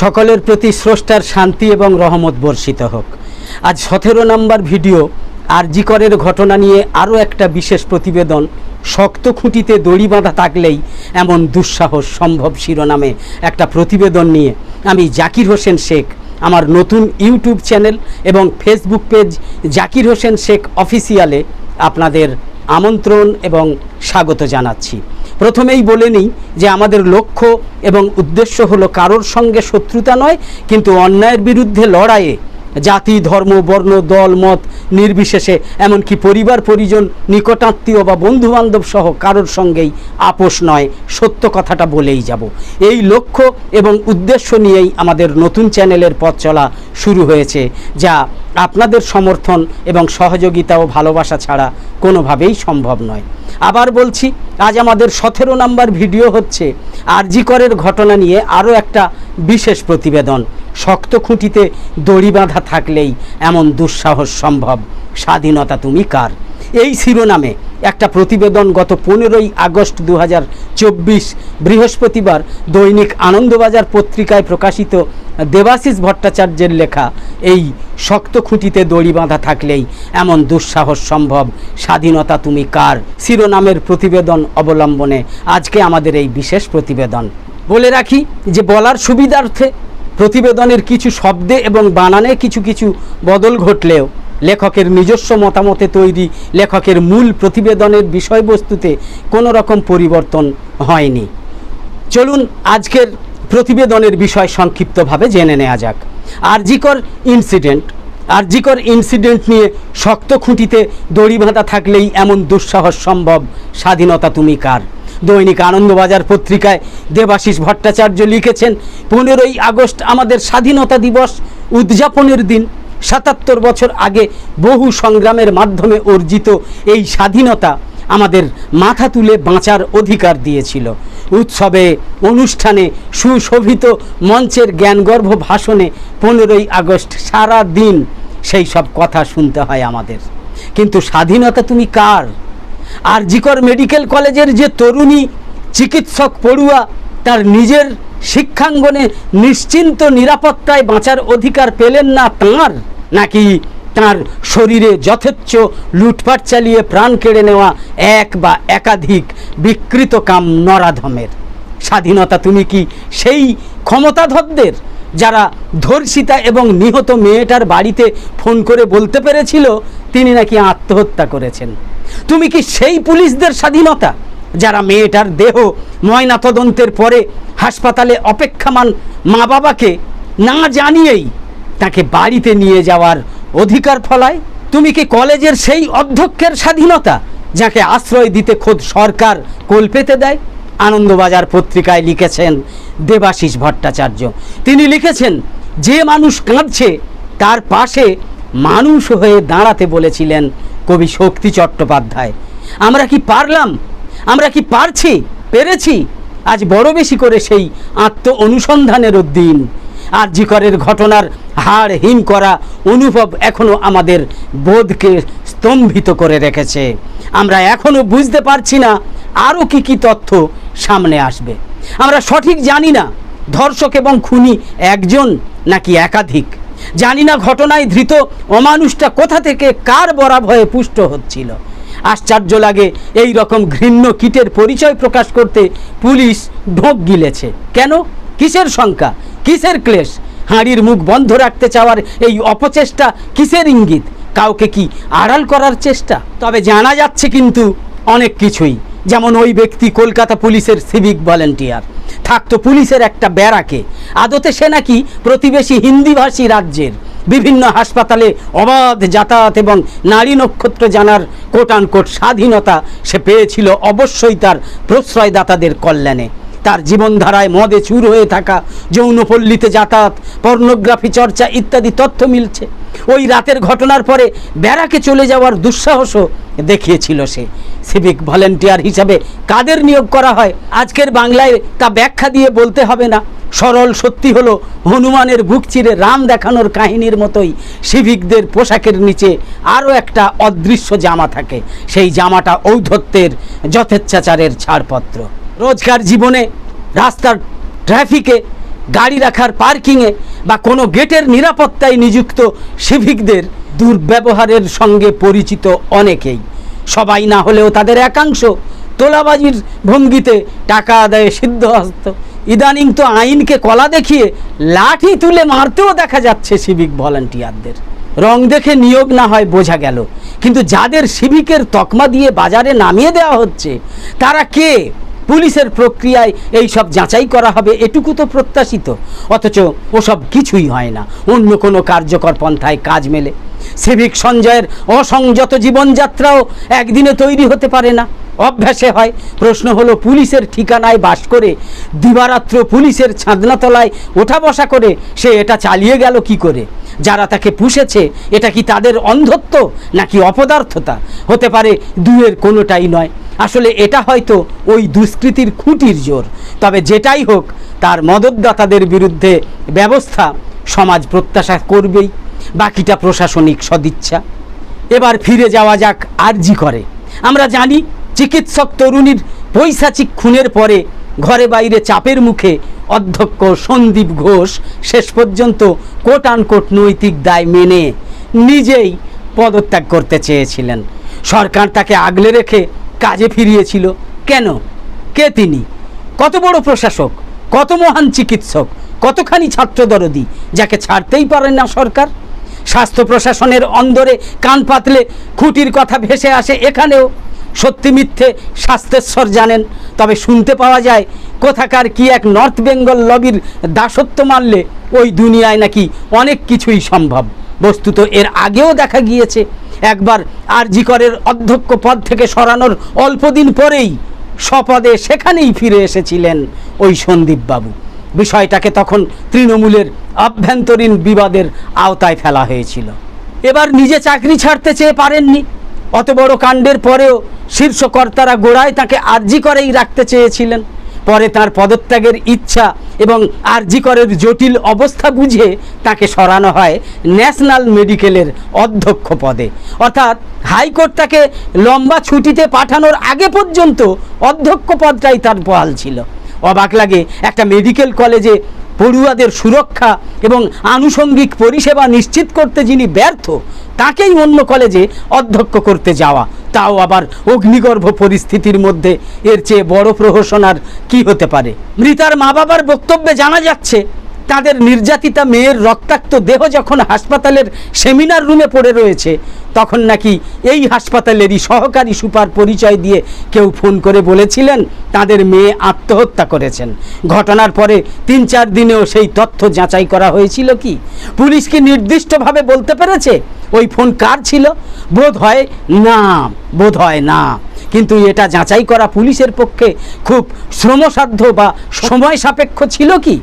সকলের প্রতি স্রষ্টার শান্তি এবং রহমত বর্ষিত হোক। আজ 17 নম্বর ভিডিও আরজি করের ঘটনা নিয়ে আরও একটা বিশেষ প্রতিবেদন। শক্ত খুঁটিতে দড়ি বাঁধা থাকলেই এমন দুঃসাহস সম্ভব শিরোনামে একটা প্রতিবেদন নিয়ে আমি জাকির হোসেন শেখ আমার নতুন ইউটিউব চ্যানেল এবং ফেসবুক পেজ জাকির হোসেন শেখ অফিসিয়ালে আপনাদের আমন্ত্রণ এবং স্বাগত জানাচ্ছি। প্রথমেই বলে নিই যে আমাদের লক্ষ্য এবং উদ্দেশ্য হলো কারোর সঙ্গে শত্রুতা নয়, কিন্তু অন্যায়ের বিরুদ্ধে লড়াইয়ে জাতি, ধর্ম, বর্ণ, দল, মত নির্বিশেষে এমনকি পরিবার পরিজন, নিকটাত্মীয় বা বন্ধুবান্ধব সহ কারোর সঙ্গেই আপোষ নয়, সত্য কথাটা বলেই যাব। এই লক্ষ্য এবং উদ্দেশ্য নিয়েই আমাদের নতুন চ্যানেলের পথ চলা শুরু হয়েছে, যা আপনাদের সমর্থন এবং সহযোগিতা ও ভালোবাসা ছাড়া কোনোভাবেই সম্ভব নয়। আবার বলছি, আজ আমাদের 17 নম্বর ভিডিও হচ্ছে আরজি করের ঘটনা নিয়ে আরও একটা বিশেষ প্রতিবেদন। শক্ত খুঁটিতে দড়ি বাঁধা থাকলেই এমন দুঃসাহস সম্ভব, স্বাধীনতা তুমি কার? এই শিরোনামে একটা প্রতিবেদন গত 15ই আগস্ট 2024 বৃহস্পতিবার দৈনিক আনন্দবাজার পত্রিকায় প্রকাশিত দেবাশিস ভট্টাচার্যের লেখা এই শক্ত খুঁটিতে দড়ি বাঁধা থাকলেই এমন দুঃসাহস সম্ভব, স্বাধীনতা তুমি কার শিরোনামের প্রতিবেদন অবলম্বনে আজকে আমাদের এই বিশেষ প্রতিবেদন। বলে রাখি যে বলার সুবিধার্থে প্রতিবেদনের কিছু শব্দে এবং বানানে কিছু বদল ঘটলেও লেখকের নিজস্ব মতামতে তৈরি লেখকের মূল প্রতিবেদনের বিষয়বস্তুতে কোনো রকম পরিবর্তন হয়নি। চলুন আজকের প্রতিবেদনের বিষয় সংক্ষিপ্তভাবে জেনে নেওয়া যাক। আরজিকর ইনসিডেন্ট নিয়ে শক্ত খুঁটিতে দড়ি বাঁধা থাকলেই এমন দুঃসাহস সম্ভব, স্বাধীনতা তুমি কার? দৈনিক আনন্দবাজার পত্রিকায় দেবাশিস ভট্টাচার্য লিখেছেন, 15ই আগস্ট আমাদের স্বাধীনতা দিবস উদযাপনের দিন। 77 বছর আগে বহু সংগ্রামের মাধ্যমে অর্জিত এই স্বাধীনতা আমাদের মাথা তুলে বাঁচার অধিকার দিয়েছিল। উৎসবে, অনুষ্ঠানে, সুশোভিত মঞ্চের জ্ঞানগর্ভ ভাষণে 15ই আগস্ট সারা দিন সেই সব কথা শুনতে হয় আমাদের। কিন্তু স্বাধীনতা তুমি কার? আরজিকর মেডিকেল কলেজের যে তরুণী চিকিৎসক পড়ুয়া তার নিজের শিক্ষাঙ্গনে নিশ্চিন্ত নিরাপত্তায় বাঁচার অধিকার পেলেন না তাঁর, নাকি তার শরীরে যথেচ্ছ লুটপাট চালিয়ে প্রাণ কেড়ে নেওয়া এক বা একাধিক বিকৃত কাম নরাধমের? স্বাধীনতা তুমি কি সেই ক্ষমতাধরদের যারা ধর্ষিতা এবং নিহত মেয়েটার বাড়িতে ফোন করে বলতে পেরেছিল তিনি নাকি আত্মহত্যা করেছেন? তুমি কি সেই পুলিশদের স্বাধীনতা যারা মেয়েটার দেহ ময়নাতদন্তের পরে হাসপাতালে অপেক্ষমান মা বাবাকে না জানিয়েই তাকে বাড়িতে নিয়ে যাওয়ার অধিকার ফলায়? তুমি কি কলেজের সেই অধ্যক্ষের স্বাধীনতা যাকে আশ্রয় দিতে খোদ সরকার কোল পেতে দেয়? আনন্দবাজার পত্রিকায় লিখেছেন দেবাশিস ভট্টাচার্য। তিনি লিখেছেন, যে মানুষ কাঁদছে তার পাশে মানুষ হয়ে দাঁড়াতে বলেছিলেন কবি শক্তি চট্টোপাধ্যায়। আমরা কি পারলাম? আমরা কি পেরেছি? আজ বড় বেশি করে সেই আত্ম অনুসন্ধানেরও দিন। আরজি করের ঘটনার হাড় হিম করা অনুভব এখনও আমাদের বোধকে স্তম্ভিত করে রেখেছে। আমরা এখনও বুঝতে পারছি না আরও কি তথ্য সামনে আসবে। আমরা সঠিক জানি না ধর্ষক এবং খুনি একজন নাকি একাধিক। জানি না ঘটনায় ধৃত অমানুষটা কোথা থেকে কার বরাভয়ে পুষ্ট হচ্ছিল। আশ্চর্য লাগে এই রকম ঘৃণ্য কীটের পরিচয় প্রকাশ করতে পুলিশ ঢোক গিলেছে কেন? কিসের শঙ্কা, কিসের ক্লেশ? হাঁড়ির মুখ বন্ধ রাখতে চাওয়ার এই অপচেষ্টা কিসের ইঙ্গিত? কাউকে কি আড়াল করার চেষ্টা? তবে জানা যাচ্ছে কিন্তু অনেক কিছুই। যেমন ওই ব্যক্তি কলকাতা পুলিশের সিভিক ভলেন্টিয়ার, থাকতো পুলিশের একটা ব্যারাকে। আদতে সে নাকি প্রতিবেশী হিন্দিভাষী রাজ্যের বিভিন্ন হাসপাতালে অবাধ যাতায়াত এবং নারী নক্ষত্র জানার কোট স্বাধীনতা সে পেয়েছিল অবশ্যই তার প্রশ্রয়দাতাদের কল্যাণে। তার জীবনধারায় মদে চুর হয়ে থাকা, যৌনপল্লীতে যাতায়াত, পর্নোগ্রাফি চর্চা ইত্যাদি তথ্য মিলছে। ওই রাতের ঘটনার পরে ব্যারাকে চলে যাওয়ার দুঃসাহসও দেখিয়েছিল সে। সিভিক ভলেন্টিয়ার হিসাবে কাদের নিয়োগ করা হয় আজকের বাংলায় তা ব্যাখ্যা দিয়ে বলতে হবে না। সরল সত্যি হলো, হনুমানের বুক চিরে রাম দেখানোর কাহিনীর মতোই সিভিকদের পোশাকের নিচে আরও একটা অদৃশ্য জামা থাকে। সেই জামাটা ঔদ্ধত্যের, যথেচ্ছাচারের ছাড়পত্র। রোজকার জীবনে, রাস্তার ট্রাফিকে গাড়ি রাখার পার্কিংয়ে বা কোনো গেটের নিরাপত্তায় নিযুক্ত সিভিকদের দুর্ব্যবহারের সঙ্গে পরিচিত অনেকেই। সবাই না হলেও তাদের একাংশ তোলাবাজির ভঙ্গিতে টাকা আদায়ে সিদ্ধহস্ত। ইদানিং তো আইনকে কলা দেখিয়ে লাঠি তুলে মারতেও দেখা যাচ্ছে সিভিক ভলান্টিয়ারদের। রং দেখে নিয়োগ না হয় বোঝা গেল, কিন্তু যাদের সিভিকের তকমা দিয়ে বাজারে নামিয়ে দেওয়া হচ্ছে তারা কে? পুলিশের প্রক্রিয়ায় এই সব যাচাই করা হবে এটুকু তো প্রত্যাশিত, অথচ ওসব কিছুই হয় না। অন্য কোনো কার্যকর পন্থায় কাজ মেলে। সিভিক সঞ্জয়ের অসংযত জীবনযাত্রাও একদিনে তৈরি হতে পারে না, অভ্যাসে হয়। প্রশ্ন হলো, পুলিশের ঠিকানায় বাস করে দিবারাত্র পুলিশের ছাদনাতলায় ওঠা বসা করে সে এটা চালিয়ে গেল কি করে? যারা তাকে পুষেছে, এটা কি তাদের অন্ধত্ব নাকি অপদার্থতা? হতে পারে দুয়ের কোনোটাই নয়। আসলে এটা হয়তো ওই দুষ্কৃতির খুঁটির জোর। তবে যেটাই হোক, তার মদতদাতাদের বিরুদ্ধে ব্যবস্থা সমাজ প্রত্যাশা করবেই, বাকিটা প্রশাসনিক সদিচ্ছা। এবার ফিরে যাওয়া যাক আরজি করে। আমরা জানি চিকিৎসক তরুণীর পৈশাচিক খুনের পরে ঘরে বাইরে চাপের মুখে অধ্যক্ষ সন্দীপ ঘোষ শেষ পর্যন্ত কোট আনকোট নৈতিক দায় মেনে নিজেই পদত্যাগ করতে চেয়েছিলেন। সরকার তাকে আগলে রেখে কাজে ফিরিয়েছিল কেন? কে তিনি? কত বড় প্রশাসক, কত মহান চিকিৎসক, কতখানি ছাত্রদরদি, যাকে ছাড়তেই পারে না সরকার। স্বাস্থ্য প্রশাসনের অন্দরে কান পাতলে খুঁটির কথা ভেসে আসে এখানেও। সত্যি মিথ্যে স্বাস্থ্যেশ্বর জানেন, তবে শুনতে পাওয়া যায় কোথাকার কি এক নর্থ বেঙ্গল লবির দাসত্ব মানলে ওই দুনিয়ায় নাকি অনেক কিছুই সম্ভব। বস্তুত এর আগেও দেখা গিয়েছে, একবার আরজি করের অধ্যক্ষ পদ থেকে সরানোর অল্প দিন পরেই স্বপদে সেখানেই ফিরে এসেছিলেন ওই সন্দীপবাবু। বিষয়টাকে তখন তৃণমূলের আভ্যন্তরীণ বিবাদের আওতায় ফেলা হয়েছিল। এবার নিজে চাকরি ছাড়তে চেয়ে পারেননি। অত বড় কাণ্ডের পরেও শীর্ষকর্তারা গোড়ায় তাকে আরজি করেই রাখতে চেয়েছিলেন। পরে তার পদত্যাগের ইচ্ছা এবং আরজি করের জটিল অবস্থা বুঝে তাকে সরানো হয় ন্যাশনাল মেডিকেলের অধ্যক্ষ পদে। অর্থাৎ হাইকোর্ট তাকে লম্বা ছুটিতে পাঠানোর আগে পর্যন্ত অধ্যক্ষ পদটাই তার বহাল ছিল। অবাক লাগে, একটা মেডিকেল কলেজে পড়ুয়াদের সুরক্ষা এবং আনুষঙ্গিক পরিষেবা নিশ্চিত করতে যিনি ব্যর্থ, তাকেই অন্য কলেজে অধ্যক্ষ করতে যাওয়া, তাও আবার অগ্নিগর্ভ পরিস্থিতির মধ্যে। এর চেয়ে বড় প্রহসন আর কি হতে পারে? মৃতার মা বাবার বক্তব্যে জানা যাচ্ছে, তাদের নির্যাতিতা মেয়ের রক্তাক্ত দেহ যখন হাসপাতালের সেমিনার রুমে পড়ে রয়েছে, তখন নাকি এই হাসপাতালেরই সহকারী সুপার পরিচয় দিয়ে কেউ ফোন করে বলেছিলেন তাদের মেয়ে আত্মহত্যা করেছেন। ঘটনার পরে ৩-৪ দিনেও সেই তথ্য যাচাই করা হয়েছিল কি? পুলিশ কি নির্দিষ্টভাবে বলতে পেরেছে ওই ফোন কার ছিল? বোধ হয় না। কিন্তু এটা যাচাই করা পুলিশের পক্ষে খুব শ্রমসাধ্য বা সময় সাপেক্ষ ছিল কি?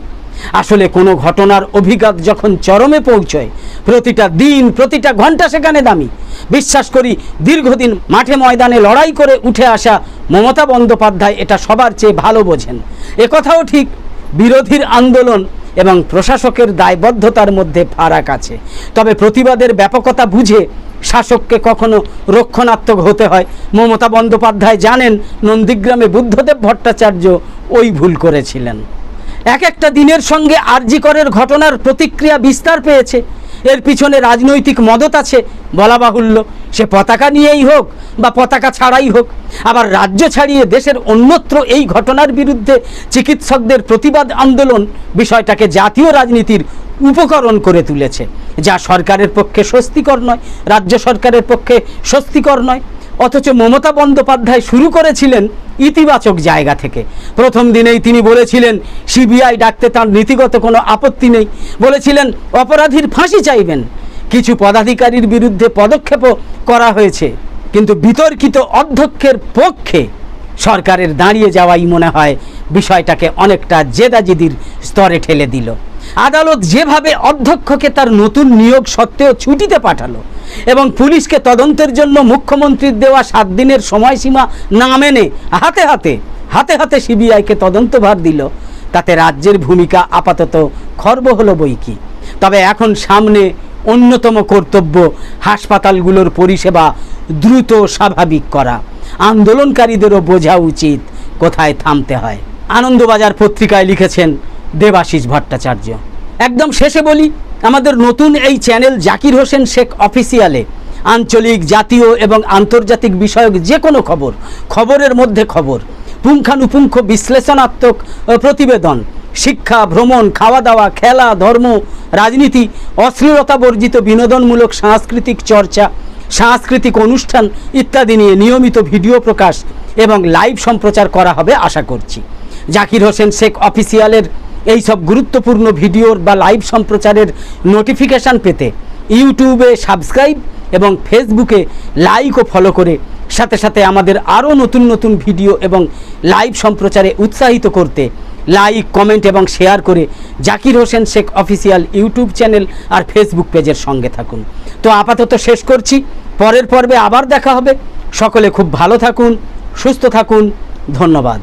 আসলে কোনো ঘটনার অভিঘাত যখন চরমে পৌঁছয়, প্রতিটা দিন, প্রতিটা ঘন্টা সেখানে দামি। বিশ্বাস করি দীর্ঘদিন মাঠে ময়দানে লড়াই করে উঠে আসা মমতা বন্দ্যোপাধ্যায় এটা সবার চেয়ে ভালো বোঝেন। একথাও ঠিক, বিরোধীর আন্দোলন এবং প্রশাসকের দায়বদ্ধতার মধ্যে ফারাক আছে। তবে প্রতিবাদের ব্যাপকতা বুঝে শাসককে কখনো রক্ষণাত্মক হতে হয়। মমতা বন্দ্যোপাধ্যায় জানেন নন্দীগ্রামে বুদ্ধদেব ভট্টাচার্য ওই ভুল করেছিলেন। এক একটা দিনের সঙ্গে আরজি করের ঘটনার প্রতিক্রিয়া বিস্তার পেয়েছে। এর পিছনে রাজনৈতিক মদত আছে বলা বাহুল্য, সে পতাকা নিয়েই হোক বা পতাকা ছাড়াই হোক। আবার রাজ্য ছাড়িয়ে দেশের অন্যত্র এই ঘটনার বিরুদ্ধে চিকিৎসকদের প্রতিবাদ আন্দোলন বিষয়টাকে জাতীয় রাজনীতির উপকরণ করে তুলেছে, যা সরকারের পক্ষে স্বস্তিকর নয়, রাজ্য সরকারের পক্ষে স্বস্তিকর নয়। অথচ মমতা বন্দ্যোপাধ্যায় শুরু করেছিলেন ইতিবাচক জায়গা থেকে। প্রথম দিনেই তিনি বলেছিলেন সিবিআই ডাকতে তাঁর নীতিগত কোনো আপত্তি নেই, বলেছিলেন অপরাধীর ফাঁসি চাইবেন। কিছু পদাধিকারীর বিরুদ্ধে পদক্ষেপও করা হয়েছে, কিন্তু বিতর্কিত অধ্যক্ষের পক্ষে সরকারের দাঁড়িয়ে যাওয়াই মনে হয় বিষয়টাকে অনেকটা জেদাজেদির স্তরে ঠেলে দিল। আদালত যেভাবে অধ্যক্ষকে তার নতুন নিয়োগ সত্ত্বেও ছুটিতে পাঠালো এবং পুলিশকে তদন্তের জন্য মুখ্যমন্ত্রীর দেওয়া 7 দিনের সময়সীমা না মেনে হাতে হাতে সিবিআইকে তদন্তভার দিল, তাতে রাজ্যের ভূমিকা আপাতত খর্ব হলো বই কি। তবে এখন সামনে অন্যতম কর্তব্য হাসপাতালগুলোর পরিষেবা দ্রুত স্বাভাবিক করা। আন্দোলনকারীদেরও বোঝা উচিত কোথায় থামতে হয়। আনন্দবাজার পত্রিকায় লিখেছেন, দেবাশিস ভট্টাচার্য। একদম শেষে বলি, আমাদের নতুন এই চ্যানেল জাকির হোসেন শেখ অফিসিয়ালে আঞ্চলিক, জাতীয় এবং আন্তর্জাতিক বিষয়ক যে কোনো খবরের মধ্যে খবর, পুঙ্খানুপুঙ্খ বিশ্লেষণাত্মক প্রতিবেদন, শিক্ষা, ভ্রমণ, খাওয়া দাওয়া, খেলা, ধর্ম, রাজনীতি, অশ্লীলতা বর্জিত বিনোদনমূলক সাংস্কৃতিক চর্চা, সাংস্কৃতিক অনুষ্ঠান ইত্যাদি নিয়ে নিয়মিত ভিডিও প্রকাশ এবং লাইভ সম্প্রচার করা হবে আশা করছি। জাকির হোসেন শেখ অফিসিয়ালের এই সব গুরুত্বপূর্ণ ভিডিওর বা লাইভ সম্প্রচারের নোটিফিকেশান পেতে ইউটিউবে সাবস্ক্রাইব এবং ফেসবুকে লাইক ও ফলো করে সাথে সাথে আমাদের আরও নতুন নতুন ভিডিও এবং লাইভ সম্প্রচারে উৎসাহিত করতে লাইক, কমেন্ট এবং শেয়ার করে Zakir Hossain Sheikh official YouTube channel আর ফেসবুক পেজের সঙ্গে থাকুন। তো আপাতত শেষ করছি, পরের পর্বে আবার দেখা হবে। সকলে খুব ভালো থাকুন, সুস্থ থাকুন, ধন্যবাদ।